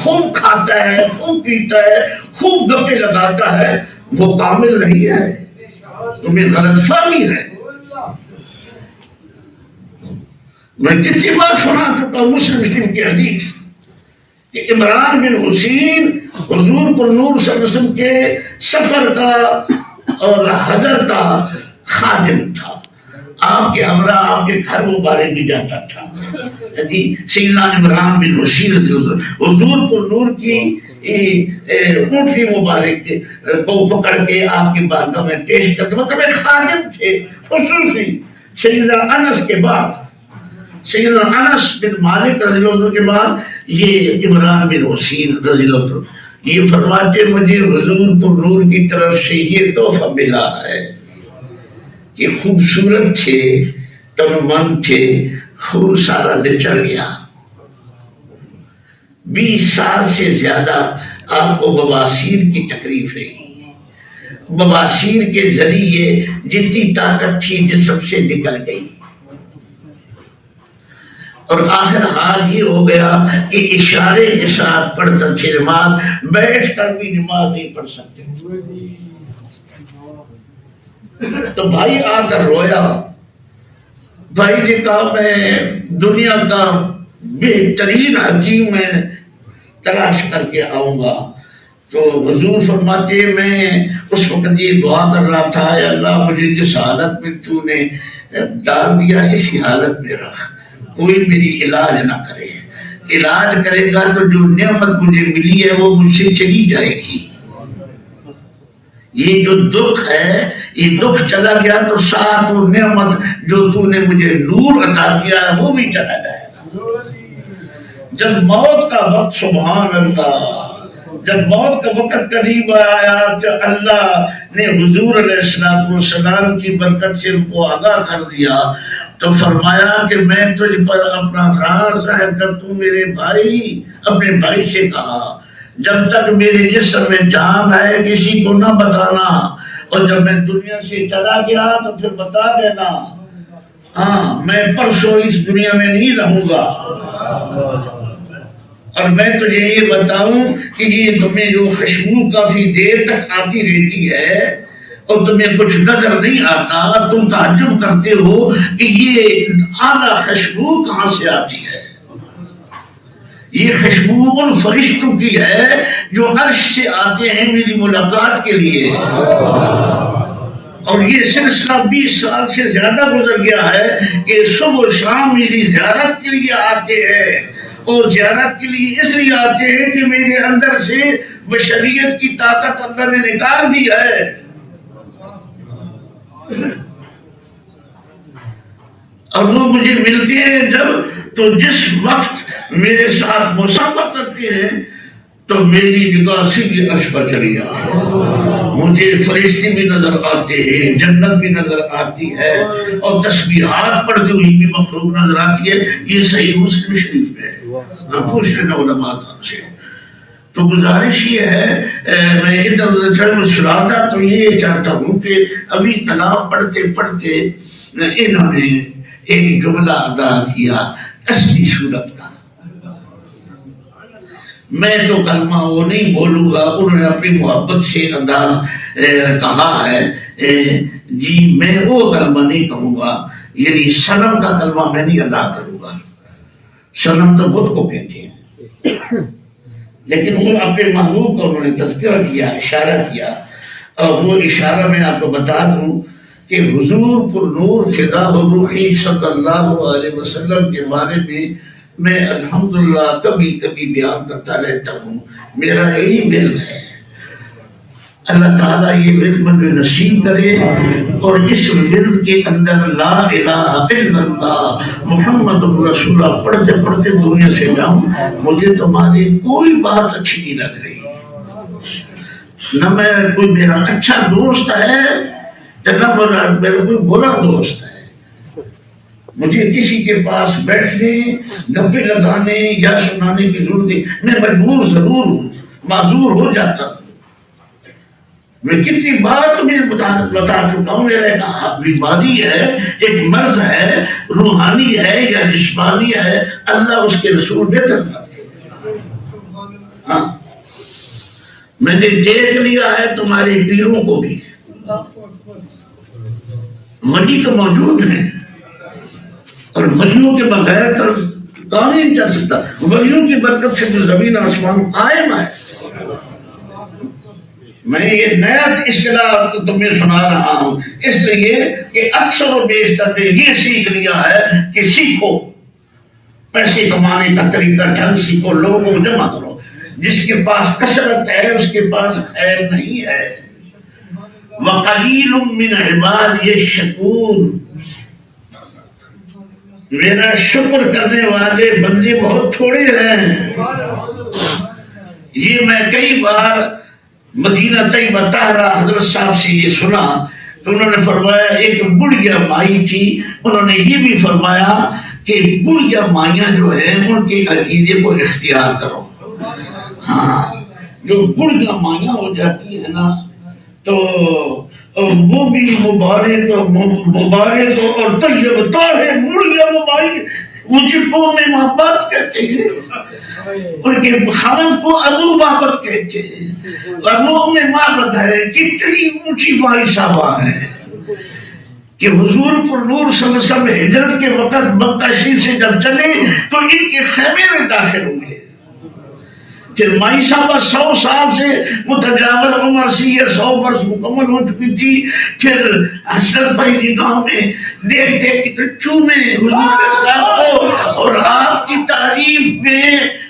خوب کھاتا ہے، خوب پیتا ہے، خوب گپے لگاتا ہے، وہ کامل نہیں ہے، تمہیں غلط فہمی ہے۔ میں کتنی بار سنا چکا مسلم کی حدیث کہ عمران بن حسین حضور پر نور صلی اللہ علیہ وسلم کے سفر کا اور حضر کا خادم تھا، آپ کے ہمراہ آپ کے گھر مبارک بھی جاتا تھا جی۔ سیدنا عمران بن حسین حضور پر نور کی اونٹی مبارک کو پکڑ کے آپ کی بارگاہ میں پیش کرتے، مطلب ایک خادم تھے خصوصی۔ سیدنا انس کے بعد، سیدنا انس بن مالک رضی اللہ عنہ کے بعد یہ عمران بن حسین رضی اللہ عنہ، یہ فرماتے مجھے حضور پر نور کی طرف سے یہ تحفہ ملا ہے کہ خوبصورت تھے، تنمند تھے، خون سارا نچڑ گیا، 20 سال سے زیادہ آپ کو بواسیر کی تکلیف رہی، بواسیر کے ذریعے جتنی طاقت تھی جسم سے نکل گئی، اور آخر حال یہ ہو گیا کہ اشارے کے ساتھ پڑھتا تھے نماز، بیٹھ کر بھی نماز نہیں پڑھ سکتے۔ تو بھائی آ کر رویا، بھائی نے کہا میں دنیا کا بہترین حکیم میں تلاش کر کے آؤں گا۔ تو حضور فرماتے میں اس وقت یہ دعا کر رہا تھا، اے اللہ مجھے جس حالت میں تو نے ڈال دیا اسی حالت میں رکھ، کوئی میری علاج نہ کرے، علاج کرے گا تو جو نعمت مجھے ملی ہے وہ مجھ سے چلی جائے گی، یہ جو دکھ ہے یہ دکھ چلا گیا تو ساتھ وہ نعمت جو تو نے مجھے نور عطا کیا ہے وہ بھی چلا جائے گا۔ جب موت کا وقت، سبحان اللہ، جب موت کا وقت قریب آیا تو اللہ نے حضور علیہ السلام کی برکت سے ان کو آگاہ کر دیا، تو فرمایا کہ میں تجھ پر اپنا راز ظاہر کر، تو میرے بھائی، اپنے بھائی سے کہا جب تک میرے جسم میں جان ہے کسی کو نہ بتانا، اور جب میں دنیا سے چلا گیا تو پھر بتا دینا، ہاں میں پرسوں اس دنیا میں نہیں رہوں گا، اور میں تجھے یہ بتاؤں کہ یہ تمہیں جو خوشبو کافی دیر تک آتی رہتی ہے اور تمہیں کچھ نظر نہیں آتا، تم تعجب کرتے ہو کہ یہ اعلیٰ خوشبو کہاں سے آتی ہے، یہ خوشبو ان فرشتوں کی ہے جو عرش سے آتے ہیں میری ملاقات کے لیے، اور یہ سلسلہ 20 سال سے زیادہ گزر گیا ہے کہ صبح و شام میری زیارت کے لیے آتے ہیں، اور زیارت کے لیے اس لیے آتے ہیں کہ میرے اندر سے بشریت کی طاقت اللہ نے نکال دی ہے، اور وہ مجھے ملتے ہیں جب، تو جس وقت میرے ساتھ مصافحت کرتے ہیں تو میری نگاہ سیدھی عرش پر چلی جاتی ہے، مجھے فرشتے بھی نظر آتے ہیں، جنت بھی نظر آتی ہے، اور تسبیحات پڑھتے ہوئی بھی مخلوق نظر آتی ہے۔ یہ صحیح مسلم شریف میں ہے، پوچھ لینا علماء سے۔ تو گزارش یہ ہے، میں ادھر ادھر چل مسکراتا تو یہ چاہتا ہوں کہ ابھی کلام پڑھتے پڑھتے انہوں نے ایک جملہ ادا کیا اصلی صورت کا، میں تو کلمہ وہ نہیں بولوں گا، انہوں نے اپنی محبت سے ادا کہا ہے جی میں وہ کلمہ نہیں کہوں گا، یعنی صنم کا کلمہ میں نہیں ادا کروں گا، صنم تو بت کو کہتے ہیں، لیکن وہ اپنے محبوب کا انہوں نے تذکرہ کیا، اشارہ کیا، اور وہ اشارہ میں آپ کو بتا دوں کہ حضور پر نور فدا روحی صلی اللہ علیہ وسلم کے بارے میں الحمدللہ کبھی کبھی بیان کرتا رہتا ہوں، میرا یہی ورد ہے، اللہ تعالیٰ یہ ورد مجھے نصیب کرے، اور اس ورد کے اندر لا الہ الا اللہ محمد رسول اللہ پڑھتے پڑھتے دنیا سے جاؤں، مجھے تمہاری کوئی بات اچھی نہیں لگ رہی، نہ میں کوئی میرا اچھا دوست ہے نہ میرا کوئی برا دوست ہے، مجھے کسی کے پاس بیٹھنے، گپے لگانے یا سنانے کی ضرورت نہیں، میں مجبور ضرور ہوں، معذور ہو جاتا ہوں، میں کتنی بار تمہیں بتا چکا ہوں، میرا ایک بیماری ہے، ایک مرض ہے، روحانی ہے یا جسمانی ہے، اللہ اس کے رسول بہتر کرتے ہیں، ہاں میں نے دیکھ لیا ہے تمہارے پیروں کو بھی، ولی تو موجود ہیں اور ولیوں کے بغیر تو کام نہیں چل سکتا. ولیوں کی برکت سے جو زمین آسمان قائم ہے. میں یہ نیا اصطلاح تمہیں سنا رہا ہوں اس لیے کہ اکثر و بیشتر یہ سیکھ لیا ہے کہ سیکھو، پیسے کمانے کا طریقہ ڈھنگ سیکھو، لوگوں کو جمع کرو. جس کے پاس کثرت ہے اس کے پاس خیر نہیں ہے. وَقَلِيلٌ مِّنْ عِبَادِيَ الشَّكُورُ، میرا شکر کرنے والے بندے بہت تھوڑے ہیں. یہ میں کئی بار مدینہ طیبہ طاہرہ حضرت صاحب سے یہ سنا تو انہوں نے فرمایا، ایک بڑھیا مائی تھی، انہوں نے یہ بھی فرمایا کہ بڑھیا مائیاں جو ہیں ان کے عقیدے کو اختیار کرو. ہاں جو بڑھیا مائیاں ہو جاتی ہیں نا تو وہ بھی مبارک اور طیب طاہر بڑھیا مبارک، ان کو میں محبت کہتے ہیں، ان کے خاوند کو ابو محبت کہتے ہیں. ابو میں محبت ہے. کتنی اونچی مائی صاحبہ ہے کہ حضور پر نور صلی اللہ علیہ وسلم ہجرت کے وقت مکہ شریف سے جب چلے تو ان کے خیمے میں داخل ہوئے. پھر مائی صاحبہ 100 سال سے متجاور عمر سی ہے، 100 برس مکمل ہو چکی تھی. پھر حسرت بھری نگاہوں میں دیکھ دیکھ کے چومے حضور کے ساتھ کو. اور آپ کی تعریف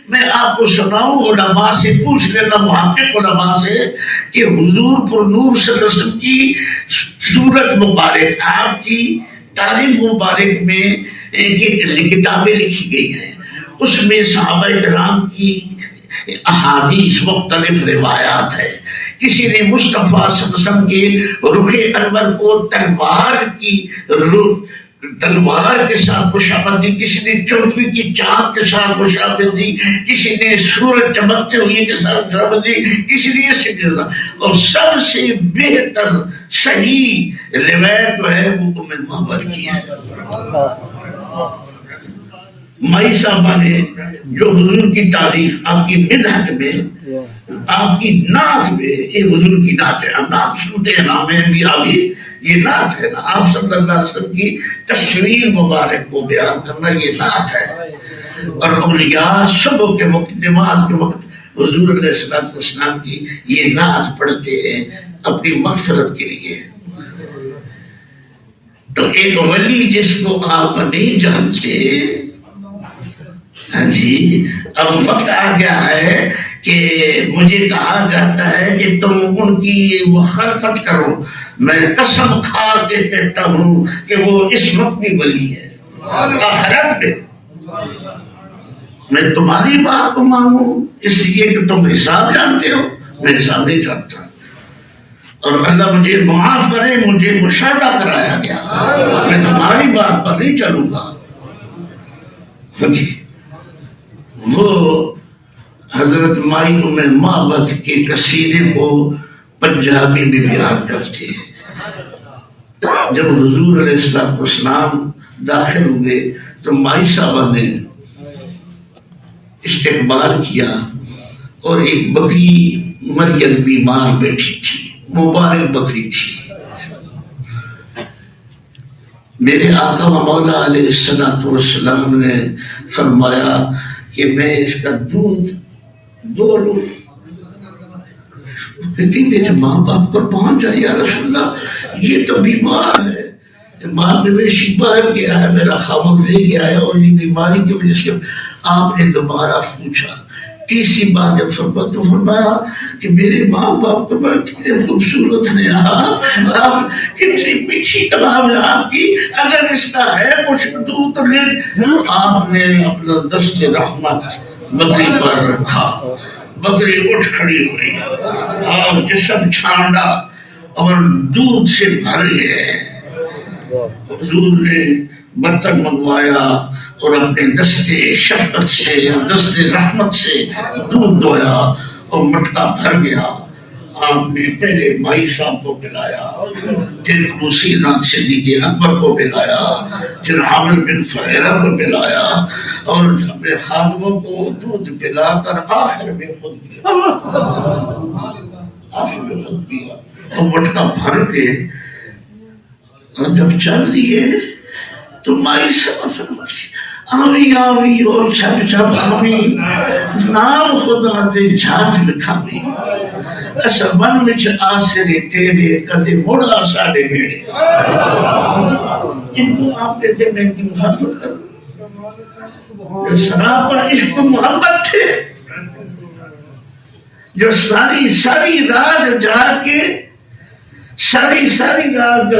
میں آپ کو سناؤں، علماء سے پوچھ لینا، محقق علماء سے، کہ حضور پر نور صلی اللہ علیہ وسلم کی صورت مبارک، آپ کی تعریف مبارک میں کتابیں لکھی گئی ہیں. اس میں صحابہ کرام کی احادیث مختلف روایات ہے. کسی نے مصطفیٰ صلی اللہ علیہ وسلم کے رخ انور کو تلوار کے ساتھ مشابہت دی، کسی نے چوتھی کی چاند کے ساتھ مشابہت دی، کسی نے سورج چمکتے ہوئے کے ساتھ مشابہت دی، کسی نے ایسے کیا. اور سب سے بہتر صحیح روایت جو ہے وہ ام محمد کی ہے. مائی صاحبہ نے جو حضور کی تعریف آپ کی مدحت میں، آپ کی نعت میں، یہ حضور کی نعت ہے. ہم نعت سنتے ہیں، نام بھی آگے یہ نعت ہے نا. آپ صلی اللہ علیہ وسلم کی تصویر مبارک کو بیان کرنا یہ نعت ہے. اور اولیاء صبح کے وقت، نماز کے وقت حضور علیہ السلام کی یہ نعت پڑھتے ہیں اپنی مغفرت کے لیے. تو ایک ولی جس کو آپ نہیں جانتے، ہاں جی، اب وقت آ گیا ہے کہ مجھے کہا جاتا ہے کہ تم ان کی مخالفت کرو. میں قسم کھا کے کہتا ہوں کہ وہ اس وقت بھی ولی ہے. آخرت میں تمہاری بات کو مانوں اس لیے کہ تم حساب جانتے ہو، میں حساب نہیں جانتا. اور اللہ مجھے معاف کرے، مجھے مشاہدہ کرایا گیا، میں تمہاری بات پر نہیں چلوں گا. ہاں جی، وہ حضرت مائی ام محبت کے قصیدے کو پنجابی میں بیان کرتے ہیں. جب حضور علیہ السلام داخل ہوئے تو مائی صاحبہ نے استقبال کیا اور ایک بکری مریم بیمار بیٹھی تھی، مبارک بکری تھی. میرے آقا و مولا علیہ السلام نے فرمایا کہ میں اس کا دودھ دو لوں. کہتی میرے ماں باپ پر پہنچ جائے یا رسول اللہ، یہ تو بیمار ہے، ماں مویشی باہر گیا ہے، میرا خاوند لے گیا ہے اور یہ بیماری کی وجہ سے. آپ نے دوبارہ پوچھا، تیسری بار جب فرمایا کہ میرے ماں باپ تو کتنے خوبصورت ہیں، آپ کتنی میٹھی کلام ہے آپ کی، اگر اس کا ہے کچھ دودھ لے. آپ نے اپنا دست رحمت بکری پر رکھا، بکری اٹھ کھڑی ہوئی، آپ جسم چھانڈا اور دودھ سے بھر گئے. حضور نے برتن منگوایا اور اپنے دست شفقت سے، دست رحمت سے دودھ دویا اور مٹکا بھر گیا. آپ نے پہلے مائی صاحب کو پلایا، پھر موسی ناتھ صدیق اکبر کو پلایا، پھر عامر بن فہیرہ کو پلایا، اور اپنے خادموں کو دودھ پلا کر آخر میں خود پیا، آخر میں خود پیا، اور مٹکا بھر کے اور جب چل دیے تو مائی صاحب فرماتی آوی آوی اور چھپ چھپ آوی نام خدا دے جھاج لکھاوی ایسا من وچ آسرے تیرے کدے مڑا ساڑے میڑے، جن کو آپ نے دینے کی محبت کر جو سراپا عشق و محبت تھے، جو ساری رات جا کے ساری رات،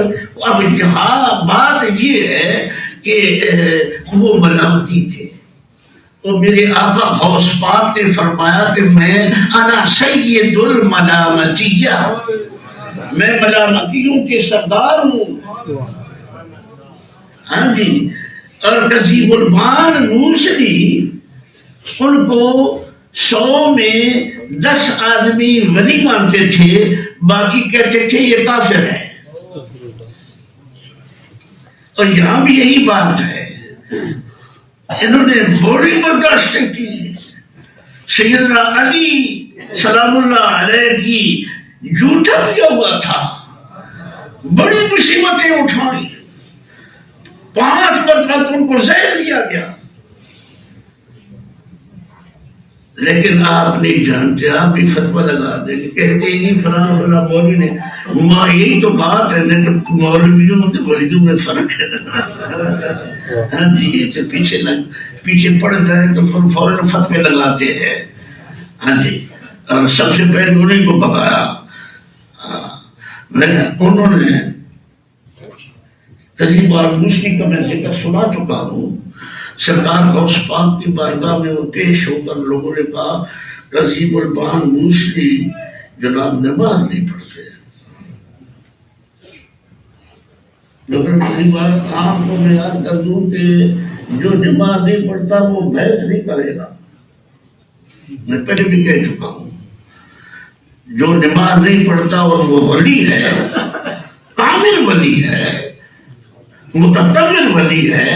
اب یہاں بات یہ ہے کہ وہ ملامتی تھے، تو میرے آقا غوث پاک نے فرمایا کہ میں انا سید الملامتیہ، میں ملامتیوں کے سردار ہوں، ہاں جی، اور کذیب البان موسلی ان کو 100 میں 10 آدمی ولی مانتے تھے، باقی کہتے تھے یہ کافر ہے، اور یہاں بھی یہی بات ہے، انہوں نے بڑی برداشت کی، سیدنا علی سلام اللہ علیہ کی جھوٹا کیا ہوا تھا، بڑی مصیبتیں اٹھائیں، 5 مرتبہ ان کو زہر دیا گیا، لیکن آپ نہیں جانتے، آپ بھی فتویٰ لگا دیں گے، کہتے ہیں نہیں فلاں فلاں مولوی نے، ماں یہی تو بات ہے، لیکن مولویوں اور ولیوں میں فرق ہے، ہاں جی، یہ تو پیچھے پڑ جائیں تو فوراً فتوے لگاتے ہیں، ہاں جی، اور سب سے پہلے انہیں کو بکایا، انہوں نے کئی بار دوسری کا میں ذکر سنا چکا ہوں، سرکار غوث پاک کی بارگاہ میں وہ پیش ہو کر لوگوں نے کہا کذیب البان موسلی جناب نماز نہیں پڑھتے، لیکن کئی بار آپ کو میں یاد کر دوں کہ جو نماز نہیں پڑھتا وہ بیعت نہیں کرے گا، میں پہلے بھی کہہ چکا ہوں، جو نماز نہیں پڑھتا اور وہ ولی ہے، کامل ولی ہے، متطمن ولی ہے،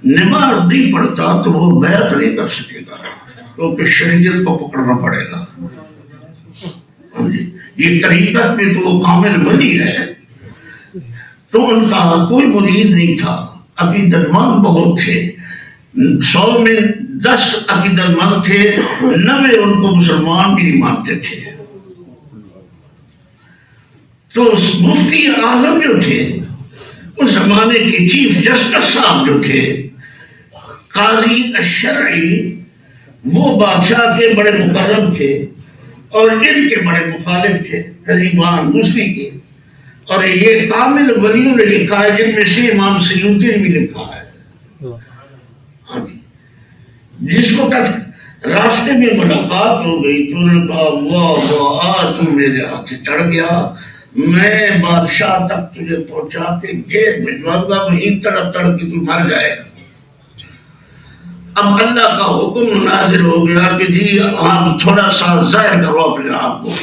نماز نہیں پڑھتا تو وہ بیعت نہیں کر سکے گا، کیونکہ شریعت کو پکڑنا پڑے گا، یہ طریقت میں تو وہ کامل ولی ہے، تو ان کا کوئی مرید نہیں تھا، عقیدت مند بہت تھے، 100 میں 10 عقیدت مند تھے، 90 ان کو مسلمان بھی نہیں مانتے تھے، تو مفتی اعظم جو تھے اس زمانے کے چیف جسٹس صاحب جو تھے قاضی الشرعی، وہ بادشاہ کے بڑے مقرب تھے اور ان کے بڑے مخالف تھے، کذیبان موسلی کے، اور یہ کامل ولیوں نے لکھا ہے، جن میں سے امام سیوطی نے بھی لکھا ہے، جس وقت راستے میں ملاقات ہو گئی تو انہوں نے کہا واہ تو میرے ہاتھ سے چڑھ گیا، میں بادشاہ تک تجھے پہنچا کے جیل بھجواؤں گا، وہیں تڑپ تڑپ کے تو مر جائے گا۔ اب اللہ کا حکم نازل ہو گیا کہ جی آپ تھوڑا سا ظاہر کرو اپنے آپ کو۔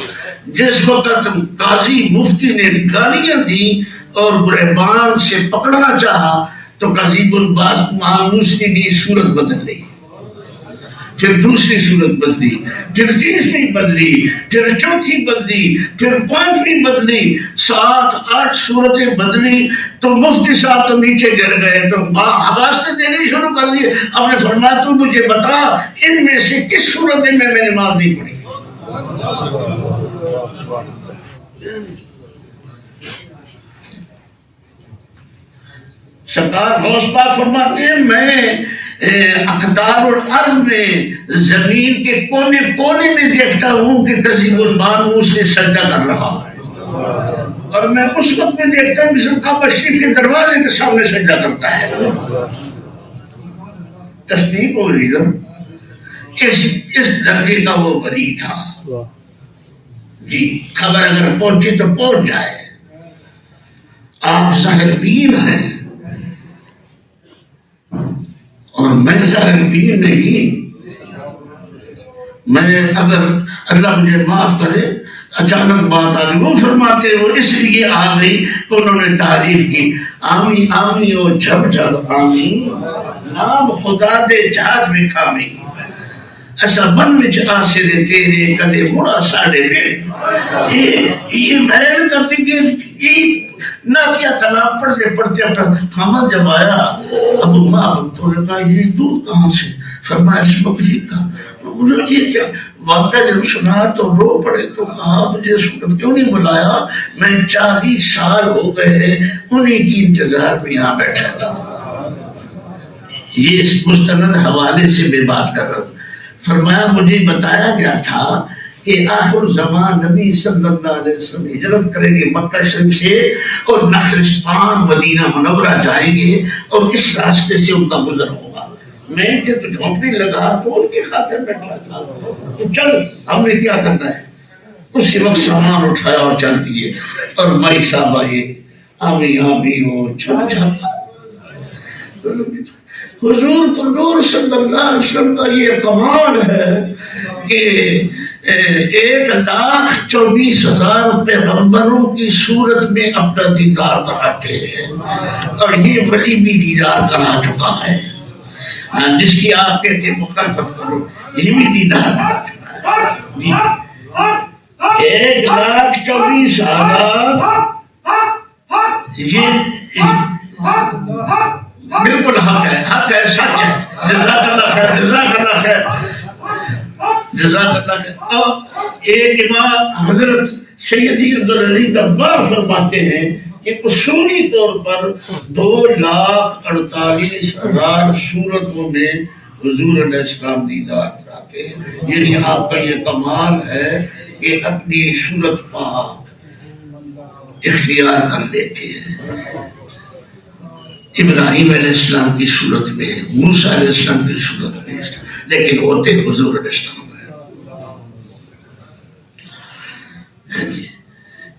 جس وقت قاضی مفتی نے گالیاں دی اور گریبان سے پکڑنا چاہا تو قاضی الباس موسلی نے صورت بدل لی، پھر دوسری صورت بدلی، پھر تیسری بدلی، پھر چوتھی بدلی، پھر 5ویں بدلی، 7-8 صورتیں بدلی، تو مفتی صاحب تو نیچے گر گئے، تو حواسیں دینی شروع کر دی۔ اب نے فرمایا تو مجھے بتا ان میں سے کس صورت میں میں نماز نہیں پڑھی؟ سرکار غوث پاک فرماتے ہیں میں اقدار الارض میں زمین کے کونے کونے میں دیکھتا ہوں کہ کذیب البان سے سجدہ کر رہا ہے، اور میں اس وقت میں دیکھتا ہوں کہ کعبہ شریف کے دروازے کے سامنے سجدہ کرتا ہے۔ تصدیق ہو رہی ہے، اس درجے کا وہ ولی تھا جی۔ خبر اگر پہنچی تو پہنچ جائے، آپ ظاہر بین ہیں اور میں ظاہر بین نہیں، میں اگر اللہ مجھے معاف کرے اچانک بات آ گئی، وہ فرماتے وہ اس لیے آ گئی کہ انہوں نے تعریف کی، آمی آمی او جب جب آمی نام خدا دے جہاز میں کامی، ایسا بن وچ آسرے تیرے کدے مڑا ساڑے میرے۔ یہ بیان کرتی کہ یہ ناسیہ کلام پڑھتے پڑھتے اپنا کھانا جب آیا ابو ماں تو نے کہا یہ دودھ کہاں سے؟ فرمایا اس بکری کا۔ انہوں نے یہ کیا واقعہ جب سنا تو رو پڑے، تو کہا مجھے اس وقت کیوں نہیں بلایا، میں 40 سال ہو گئے انہیں کی انتظار میں یہاں بیٹھا تھا۔ یہ اس مستند حوالے سے میں بات کر رہا ہوں۔ فرمایا مجھے بتایا گیا تھا کہ آخر زمان نبی صلی اللہ علیہ وسلم ہجرت کریں گے مکہ شریف سے اور نخلستان مدینہ منورہ جائیں گے اور اس راستے سے ان کا گزر ہوگا۔ میں جب جھونپڑی لگا تو ان کی خاطر بیٹھا تھا، تو چل ہم نے کیا کرنا ہے، اسی وقت سامان اٹھایا اور چل دیے، اور مائی صاحب آئے آمی آمی ہو چل جاتا۔ حضور صلی اللہ علیہ وسلم کا یہ کمال ہے کہ 1,24,000 پیغمبروں کی صورت میں اپنا دیدار کراتے ہیں، اور یہ ولی بھی دیدار کرا چکا ہے، جس کی آپ کہتے ہیں مخالفت کرو، یہ بھی دیدار کرا چکا ہے۔ 1,24,000 یہ بالکل حق ہے، سچ ہے۔ جزاک اللہ خیر، جزاک اللہ خیر، جزاک اللہ خیر۔ اور ایک امام حضرت سیدی عبدالعزیز دبار فرماتے ہیں کہ اصولی طور پر 2,48,000 صورتوں میں حضور علیہ السلام دیدار کراتے ہیں، یعنی آپ کا یہ کمال ہے کہ اپنی صورت پاک اختیار کر لیتے ہیں۔ ابراہیم علیہ السلام کی صورت میں، موسیٰ علیہ السلام کی صورت میں، لیکن ہوتے حضور علیہ السلام